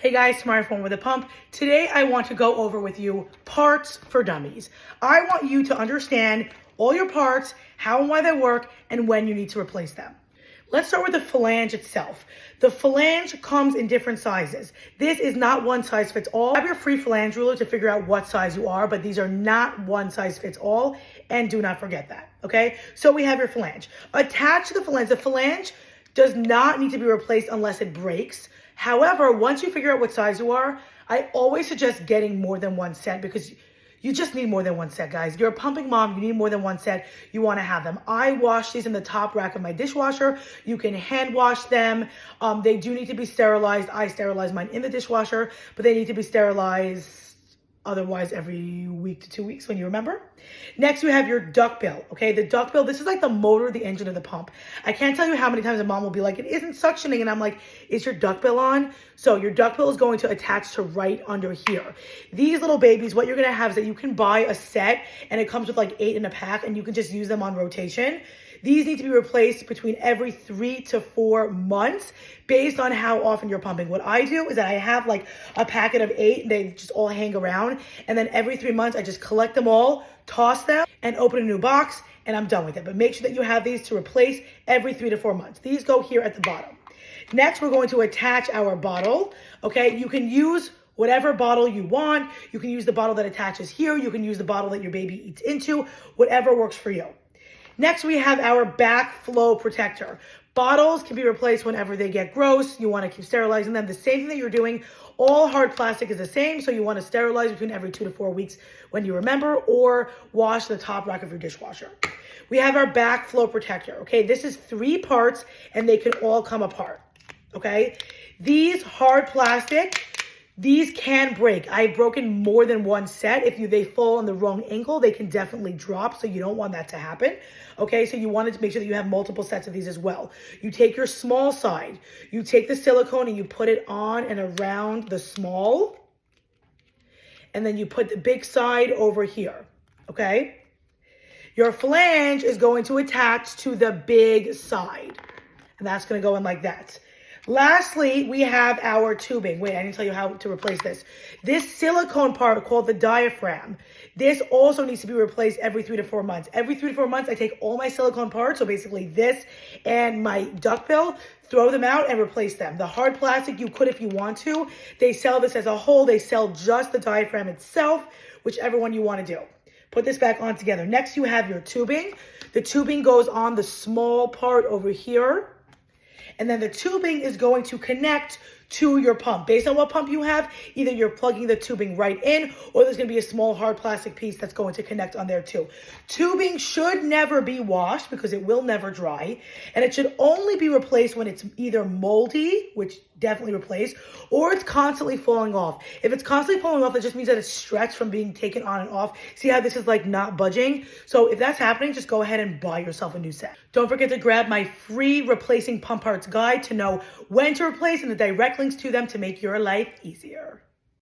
Hey guys, Smartphone with a Pump. Today I want to go over with you parts for dummies. I want you to understand all your parts, how and why they work, and when you need to replace them. Let's start with the flange itself. The flange comes in different sizes. This is not one size fits all. Grab your free flange ruler to figure out what size you are, but these are not one size fits all, and do not forget that, okay? So we have your flange. Attached to the flange does not need to be replaced unless it breaks. However, once you figure out what size you are, I always suggest getting more than one set because you just need more than one set, guys. You're a pumping mom, you need more than one set. You want to have them. I wash these in the top rack of my dishwasher. You can hand wash them. They do need to be sterilized. I sterilize mine in the dishwasher, but they need to be sterilized otherwise every week to 2 weeks when you remember. Next, you have your duckbill, okay? The duckbill, this is like the motor, the engine of the pump. I can't tell you how many times a mom will be like, it isn't suctioning, and I'm like, is your duckbill on? So your duckbill is going to attach to right under here. These little babies, what you're gonna have is that you can buy a set, and it comes with like 8 in a pack, and you can just use them on rotation. These need to be replaced between every 3 to 4 months based on how often you're pumping. What I do is that I have like a packet of 8 and they just all hang around. And then every 3 months, I just collect them all, toss them, and open a new box, and I'm done with it. But make sure that you have these to replace every 3 to 4 months. These go here at the bottom. Next, we're going to attach our bottle, okay? You can use whatever bottle you want. You can use the bottle that attaches here. You can use the bottle that your baby eats into, whatever works for you. Next, we have our Backflow Protector. Bottles can be replaced whenever they get gross. You want to keep sterilizing them. The same thing that you're doing. All hard plastic is the same, so you want to sterilize between every 2 to 4 weeks when you remember, or wash the top rack of your dishwasher. We have our Backflow Protector, okay? This is 3 parts, and they can all come apart, okay? These hard plastic, these can break. I've broken more than one set. If they fall on the wrong ankle, they can definitely drop, so you don't want that to happen. Okay, so you wanted to make sure that you have multiple sets of these as well. You take your small side, you take the silicone and you put it on and around the small, and then you put the big side over here, okay? Your flange is going to attach to the big side, and that's gonna go in like that. Lastly, we have our tubing. Wait, I didn't tell you how to replace this. This silicone part called the diaphragm, this also needs to be replaced every 3 to 4 months. Every 3 to 4 months, I take all my silicone parts, so basically this and my duckbill, throw them out and replace them. The hard plastic, you could if you want to. They sell this as a whole. They sell just the diaphragm itself, whichever one you want to do. Put this back on together. Next, you have your tubing. The tubing goes on the small part over here. And then the tubing is going to connect to your pump. Based on what pump you have, either you're plugging the tubing right in, or there's gonna be a small hard plastic piece that's going to connect on there too. Tubing should never be washed because it will never dry. And it should only be replaced when it's either moldy, which definitely replace, or it's constantly falling off. If it's constantly falling off, that just means that it's stretched from being taken on and off. See how this is like not budging? So if that's happening, just go ahead and buy yourself a new set. Don't forget to grab my free replacing pump parts guide to know when to replace and the direct links to them to make your life easier.